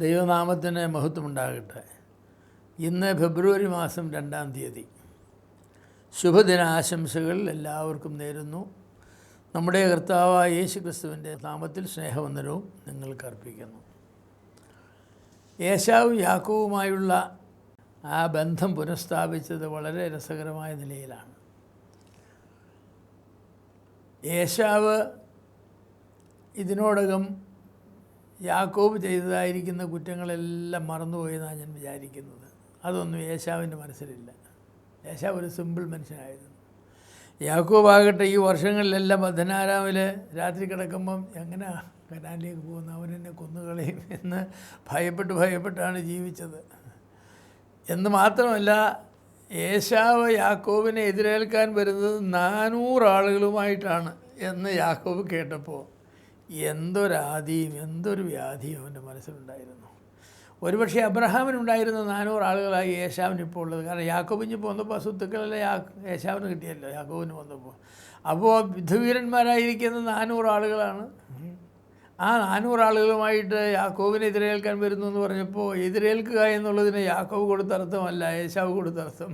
ദൈവനാമത്തിന് മഹത്വമുണ്ടാകട്ടെ. ഇന്ന് ഫെബ്രുവരി മാസം 2-ാം തീയതി. ശുഭദിനാശംസകൾ എല്ലാവർക്കും നേരുന്നു. നമ്മുടെ കർത്താവായ യേശുക്രിസ്തുവിൻ്റെ നാമത്തിൽ സ്നേഹവന്ദനവും നിങ്ങൾക്ക് അർപ്പിക്കുന്നു. ഏശാവും യാക്കോവുമായുള്ള ആ ബന്ധം പുനഃസ്ഥാപിച്ചത് വളരെ രസകരമായ നിലയിലാണ്. ഏശാവ് ഇതിനോടകം യാക്കോബ് ചെയ്തതായിരിക്കുന്ന കുറ്റങ്ങളെല്ലാം മറന്നുപോയെന്നാണ് ഞാൻ വിചാരിക്കുന്നത്. അതൊന്നും ഏശാവിൻ്റെ മനസ്സിലില്ല. ഏശാവ് ഒരു സിമ്പിൾ മനുഷ്യനായിരുന്നു. യാക്കോബാകട്ടെ ഈ വർഷങ്ങളിലെല്ലാം പദ്ധനാരാമിൽ രാത്രി കിടക്കുമ്പം എങ്ങനെ കനാലിലേക്ക് പോകുന്നു, അവനെന്നെ കൊന്നുകളയും എന്ന് ഭയപ്പെട്ടാണ് ജീവിച്ചത്. എന്ന് മാത്രമല്ല, ഏശാവ് യാക്കോബിനെ എതിരേൽക്കാൻ വരുന്നത് 400 ആളുകളുമായിട്ടാണ് എന്ന് യാക്കോബ് കേട്ടപ്പോൾ എന്തൊരാദിയും എന്തൊരു വ്യാധിയും അവൻ്റെ മനസ്സിലുണ്ടായിരുന്നു. ഒരുപക്ഷെ അബ്രഹാമിനുണ്ടായിരുന്ന 400 ആളുകളായി ഏശാവിന് ഇപ്പോൾ ഉള്ളത്. കാരണം യാക്കോബിന് വന്നപ്പോൾ സ്വത്തുക്കളെല്ലാം ഏശാവിന് കിട്ടിയല്ലോ യാക്കോബിന് വന്നപ്പോൾ. അപ്പോൾ യുദ്ധവീരന്മാരായിരിക്കുന്ന 400 ആളുകളാണ്. ആ 400 ആളുകളുമായിട്ട് യാക്കോബിനെ എതിരേൽക്കാൻ വരുന്നു എന്ന് പറഞ്ഞപ്പോൾ എതിരേൽക്കുക എന്നുള്ളതിന് യാക്കോബ് കൊടുത്ത അർത്ഥമല്ല, ഏശാവ് കൊടുത്ത അർത്ഥം.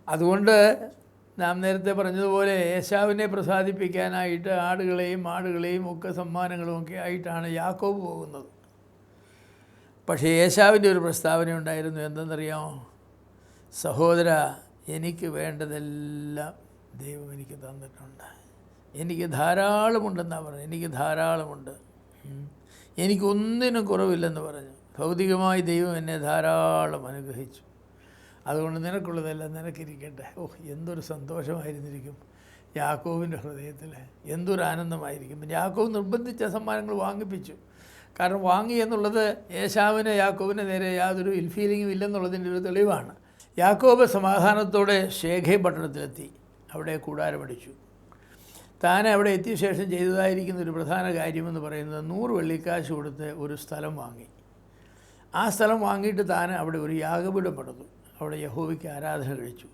അതുകൊണ്ട് നാം നേരത്തെ പറഞ്ഞതുപോലെ ഏശാവിനെ പ്രസാദിപ്പിക്കാനായിട്ട് ആടുകളെയും മാടുകളെയും ഒക്കെ സമ്മാനങ്ങളും ഒക്കെ ആയിട്ടാണ് യാക്കോബ് പോകുന്നത്. പക്ഷേ ഏശാവിൻ്റെ ഒരു പ്രസ്താവന ഉണ്ടായിരുന്നു. എന്തെന്നറിയാമോ? സഹോദര, എനിക്ക് വേണ്ടതെല്ലാം ദൈവം എനിക്ക് തന്നിട്ടുണ്ട്. എനിക്ക് ധാരാളമുണ്ടെന്നാണ് പറഞ്ഞത്. എനിക്ക് ധാരാളമുണ്ട്, എനിക്കൊന്നിനും കുറവില്ലെന്ന് പറഞ്ഞു. ഭൗതികമായി ദൈവം എന്നെ ധാരാളം അനുഗ്രഹിച്ചു. അതുകൊണ്ട് നിനക്കുള്ളതെല്ലാം നിനക്കിരിക്കട്ടെ. എന്തൊരു സന്തോഷമായിരുന്നിരിക്കും യാക്കോബിൻ്റെ ഹൃദയത്തിൽ, എന്തൊരു ആനന്ദമായിരിക്കും. യാക്കോബ് നിർബന്ധിച്ച സമ്മാനങ്ങൾ വാങ്ങിപ്പിച്ചു. കാരണം വാങ്ങി എന്നുള്ളത് ഏശാവിന് യാക്കോബിന് നേരെ യാതൊരു ഫീലിങ്ങും ഇല്ലെന്നുള്ളതിൻ്റെ ഒരു തെളിവാണ്. യാക്കോബ് സമാധാനത്തോടെ ശേഖേ പട്ടണത്തിലെത്തി. അവിടെ കൂടാരമടിച്ചു. താൻ അവിടെ എത്തിയ ശേഷം ചെയ്തതായിരിക്കുന്ന ഒരു പ്രധാന കാര്യമെന്ന് പറയുന്നത് 100 വെള്ളിക്കാശ് കൊടുത്ത് ഒരു സ്ഥലം വാങ്ങി. ആ സ്ഥലം വാങ്ങിയിട്ട് താൻ അവിടെ ഒരു യാഗപീഠം പണിതു. അവിടെ യഹോവയ്ക്ക് ആരാധന കഴിച്ചു.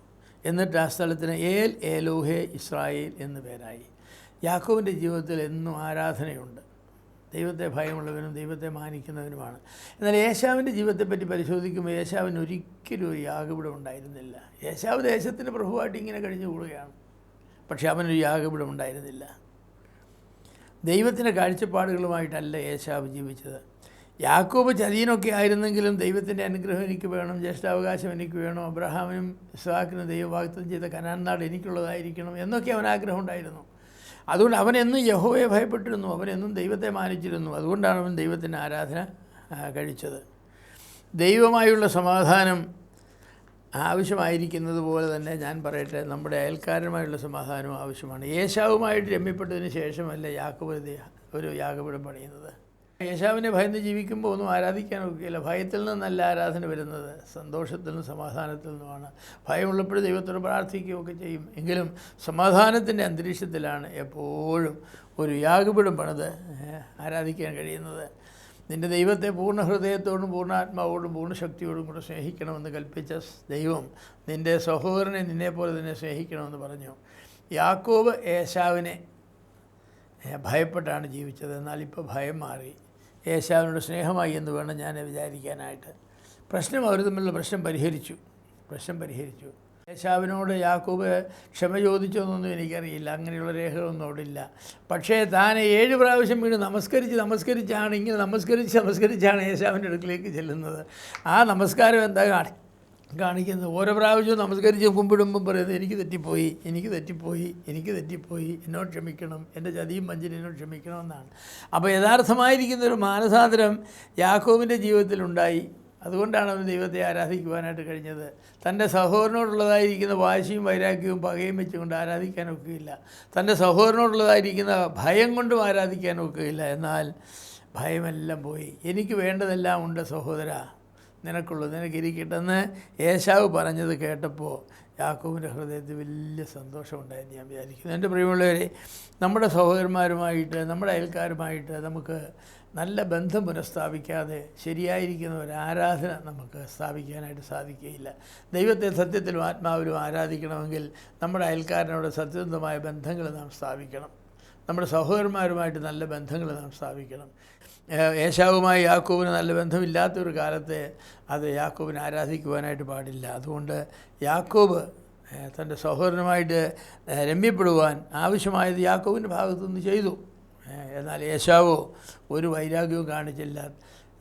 എന്നിട്ട് ആ സ്ഥലത്തിന് ഏൽ ഏലോഹേ ഇസ്രായേൽ എന്ന് പേരായി. യാക്കോബിൻ്റെ ജീവിതത്തിൽ എന്നും ആരാധനയുണ്ട്. ദൈവത്തെ ഭയമുള്ളവനും ദൈവത്തെ മാനിക്കുന്നവനുമാണ്. എന്നാൽ ഏശാവിൻ്റെ ജീവിതത്തെപ്പറ്റി പരിശോധിക്കുമ്പോൾ ഏശാവിന് ഒരിക്കലും ഒരു യാഗപീഠം ഉണ്ടായിരുന്നില്ല. ഏശാവ് ദേശത്തിൻ്റെ പ്രഭുവായിട്ട് ഇങ്ങനെ കഴിഞ്ഞു കൂടുകയാണ്. പക്ഷെ അവനൊരു യാഗപീഠം ഉണ്ടായിരുന്നില്ല. ദൈവത്തിൻ്റെ കാഴ്ചപ്പാടുകളുമായിട്ടല്ല ഏശാവ് ജീവിച്ചത്. യാക്കോബ് ചതിയനൊക്കെ ആയിരുന്നെങ്കിലും ദൈവത്തിൻ്റെ അനുഗ്രഹം എനിക്ക് വേണം, ജ്യേഷ്ഠാവകാശം എനിക്ക് വേണം, അബ്രഹാമിനും ഇസ്ഹാക്കിനും ദൈവം വാഗ്ദത്തം ചെയ്ത കനാൻ നാട് എനിക്കുള്ളതായിരിക്കണം എന്നൊക്കെ അവൻ ആഗ്രഹം ഉണ്ടായിരുന്നു. അതുകൊണ്ട് അവനെന്നും യഹോവയെ ഭയപ്പെട്ടിരുന്നു, അവനെന്നും ദൈവത്തെ മാനിച്ചിരുന്നു. അതുകൊണ്ടാണ് അവൻ ദൈവത്തിൻ്റെ ആരാധന കഴിച്ചത്. ദൈവമായുള്ള സമാധാനം ആവശ്യമായിരിക്കുന്നത് പോലെ തന്നെ ഞാൻ പറയട്ടെ, നമ്മുടെ അയൽക്കാരുമായുള്ള സമാധാനവും ആവശ്യമാണ്. ഏശാവുമായിട്ട് രമ്യപ്പെട്ടതിന് ശേഷമല്ല യാക്കോബ് ഒരു യാഗപീഠം പണിയുന്നത്. ഏശാവിനെ ഭയന്ന് ജീവിക്കുമ്പോൾ ഒന്നും ആരാധിക്കാനൊക്കെയില്ല. ഭയത്തിൽ നിന്നല്ല ആരാധന വരുന്നത്, സന്തോഷത്തിൽ നിന്നും സമാധാനത്തിൽ നിന്നുമാണ്. ഭയമുള്ളപ്പോഴും ദൈവത്തോട് പ്രാർത്ഥിക്കുകയൊക്കെ ചെയ്യും. എങ്കിലും സമാധാനത്തിൻ്റെ അന്തരീക്ഷത്തിലാണ് എപ്പോഴും ഒരു യാഗപീഠം പണിത് ആരാധിക്കാൻ കഴിയുന്നത്. നിൻ്റെ ദൈവത്തെ പൂർണ്ണ ഹൃദയത്തോടും പൂർണ്ണാത്മാവോടും പൂർണ്ണ ശക്തിയോടും കൂടെ സ്നേഹിക്കണമെന്ന് കൽപ്പിച്ച ദൈവം നിൻ്റെ സഹോദരനെ നിന്നെപ്പോലെ തന്നെ സ്നേഹിക്കണമെന്ന് പറഞ്ഞു. യാക്കോബ് ഏശാവിനെ ഭയപ്പെട്ടാണ് ജീവിച്ചത്. എന്നാൽ ഇപ്പോൾ ഭയം മാറി. ഏശാവിനോട് സ്നേഹമായി എന്ന് വേണം ഞാൻ വിചാരിക്കാനായിട്ട്. അവർ തമ്മിലുള്ള പ്രശ്നം പരിഹരിച്ചു. ഏശാവിനോട് യാക്കോബ് ക്ഷമ ചോദിച്ചോന്നൊന്നും എനിക്കറിയില്ല, അങ്ങനെയുള്ള രേഖകളൊന്നും അവിടെ ഇല്ല. പക്ഷേ താൻ 7 പ്രാവശ്യം വീണ് നമസ്കരിച്ചാണ് ഏശാവിൻ്റെ അടുക്കിലേക്ക് ചെല്ലുന്നത്. ആ നമസ്കാരം എന്താ കാണിക്കുന്നത്? ഓരോ പ്രാവശ്യവും നമസ്കരിച്ച് കുമ്പിടുമ്പം പറയുന്നത് എനിക്ക് തെറ്റിപ്പോയി, എന്നോട് ക്ഷമിക്കണം, എൻ്റെ ചതിയും വഞ്ചനയും എന്നോട് ക്ഷമിക്കണമെന്നാണ്. അപ്പോൾ യഥാർത്ഥമായിരിക്കുന്ന ഒരു മാനസാന്തരം യാക്കോബിൻ്റെ ജീവിതത്തിലുണ്ടായി. അതുകൊണ്ടാണ് അവന് ദൈവത്തെ ആരാധിക്കുവാനായിട്ട് കഴിഞ്ഞത്. തൻ്റെ സഹോദരനോടുള്ളതായിരിക്കുന്ന വാശിയും വൈരാഗ്യവും പകയും വെച്ചുകൊണ്ട് ആരാധിക്കാനൊക്കെയില്ല. തൻ്റെ സഹോദരനോടുള്ളതായിരിക്കുന്ന ഭയം കൊണ്ടും ആരാധിക്കാനൊക്കെയില്ല. എന്നാൽ ഭയമെല്ലാം പോയി. എനിക്ക് വേണ്ടതെല്ലാം ഉണ്ട് സഹോദര, നിനക്കിരിക്കട്ടെന്ന് ഏശാവ് പറഞ്ഞത് കേട്ടപ്പോൾ യാക്കോബിൻ്റെ ഹൃദയത്തിൽ വലിയ സന്തോഷമുണ്ടായെന്ന് ഞാൻ വിചാരിക്കുന്നു. എൻ്റെ പ്രിയമുള്ളവരെ, നമ്മുടെ സഹോദരന്മാരുമായിട്ട് നമ്മുടെ അയൽക്കാരുമായിട്ട് നമുക്ക് നല്ല ബന്ധം പുനഃസ്ഥാപിക്കാതെ ശരിയായിരിക്കുന്ന ഒരു ആരാധന നമുക്ക് സ്ഥാപിക്കാനായിട്ട് സാധിക്കുകയില്ല. ദൈവത്തെ സത്യത്തിലും ആത്മാവിലും ആരാധിക്കണമെങ്കിൽ നമ്മുടെ അയൽക്കാരനോട് സത്യസന്ധമായ ബന്ധങ്ങൾ നാം സ്ഥാപിക്കണം. നമ്മുടെ സഹോദരന്മാരുമായിട്ട് നല്ല ബന്ധങ്ങൾ നാം സ്ഥാപിക്കണം. ഏശാവുമായി യാക്കോബിന് നല്ല ബന്ധമില്ലാത്തൊരു കാലത്തെ അത് യാക്കോബിനെ ആരാധിക്കുവാനായിട്ട് പാടില്ല. അതുകൊണ്ട് യാക്കോബ് തൻ്റെ സഹോദരനുമായിട്ട് രമ്യപ്പെടുവാൻ ആവശ്യമായത് യാക്കോബിൻ്റെ ഭാഗത്തുനിന്ന് ചെയ്തു. എന്നാൽ ഏശാവോ ഒരു വൈരാഗ്യവും കാണിച്ചില്ല.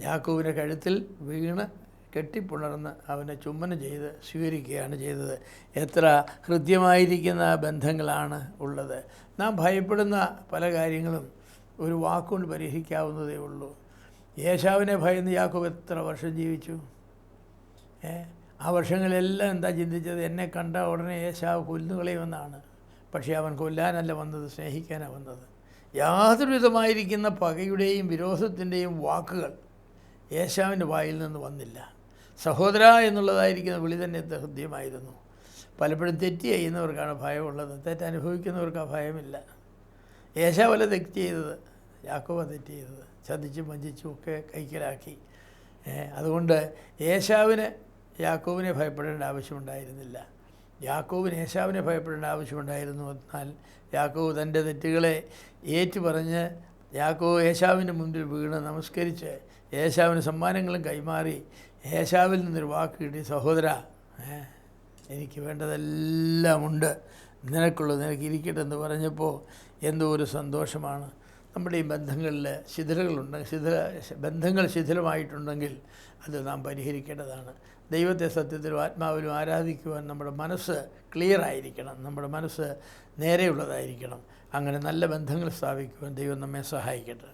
യാക്കോബിൻ്റെ കഴുത്തിൽ വീണ് കെട്ടിപ്പുണർന്ന് അവനെ ചുംബനം ചെയ്ത് സ്വീകരിക്കുകയാണ് ചെയ്തത്. എത്ര ഹൃദ്യമായിരിക്കുന്ന ബന്ധങ്ങളാണ് ഉള്ളത്. നാം ഭയപ്പെടുന്ന പല കാര്യങ്ങളും ഒരു വാക്കുകൊണ്ട് പരിഹരിക്കാവുന്നതേ ഉള്ളൂ. ഏശാവിനെ ഭയന്ന് യാക്കോബ് എത്ര വർഷം ജീവിച്ചു? ആ വർഷങ്ങളെല്ലാം എന്താ ചിന്തിച്ചത്? എന്നെ കണ്ട ഉടനെ ഏശാവ് കൊല്ലുകളയുമെന്നാണ്. പക്ഷേ അവൻ കൊല്ലാനല്ല വന്നത്, സ്നേഹിക്കാനാണ് വന്നത്. യാതൊരു വിധമായിരിക്കുന്ന പകയുടെയും വിരോധത്തിൻ്റെയും വാക്കുകൾ ഏശാവിൻ്റെ വായിൽ നിന്ന് വന്നില്ല. സഹോദര എന്നുള്ളതായിരിക്കുന്ന വിളി തന്നെ ഹൃദ്യമായിരുന്നു. പലപ്പോഴും തെറ്റ് ചെയ്യുന്നവർക്കാണ് ഭയമുള്ളത്, തെറ്റനുഭവിക്കുന്നവർക്ക് ആ ഭയമില്ല. ഏശാവല്ല തെറ്റ് ചെയ്തത്, യാക്കോബ തെറ്റ് ചെയ്തത്. ചതിച്ചും വഞ്ചിച്ചും ഒക്കെ കൈക്കലാക്കി. അതുകൊണ്ട് ഏശാവിന് യാക്കോബിനെ ഭയപ്പെടേണ്ട ആവശ്യമുണ്ടായിരുന്നില്ല. യാക്കോബിന് ഏശാവിനെ ഭയപ്പെടേണ്ട ആവശ്യമുണ്ടായിരുന്നു. എന്നാൽ യാക്കോബ് തൻ്റെ തെറ്റുകളെ ഏറ്റുപറഞ്ഞ് യാക്കോബ് ഏശാവിൻ്റെ മുമ്പിൽ വീണ് നമസ്കരിച്ച് ഏശാവിന് സമ്മാനങ്ങളും കൈമാറി ഏശാവിൽ നിന്നൊരു വാക്ക് കിട്ടി, സഹോദര എനിക്ക് വേണ്ടതെല്ലാം ഉണ്ട്, നിനക്കുള്ളത് നിനക്ക് ഇരിക്കട്ടെ എന്ന് പറഞ്ഞപ്പോൾ എന്തോ ഒരു സന്തോഷമാണ്. നമ്മുടെ ഈ ബന്ധങ്ങളിൽ ബന്ധങ്ങൾ ശിഥിലമായിട്ടുണ്ടെങ്കിൽ അത് നാം പരിഹരിക്കേണ്ടതാണ്. ദൈവത്തെ സത്യത്തിലും ആത്മാവിലും ആരാധിക്കുവാൻ നമ്മുടെ മനസ്സ് ക്ലിയർ ആയിരിക്കണം, നമ്മുടെ മനസ്സ് നേരെയുള്ളതായിരിക്കണം. അങ്ങനെ നല്ല ബന്ധങ്ങൾ സ്ഥാപിക്കുവാൻ ദൈവം നമ്മെ സഹായിക്കട്ടെ.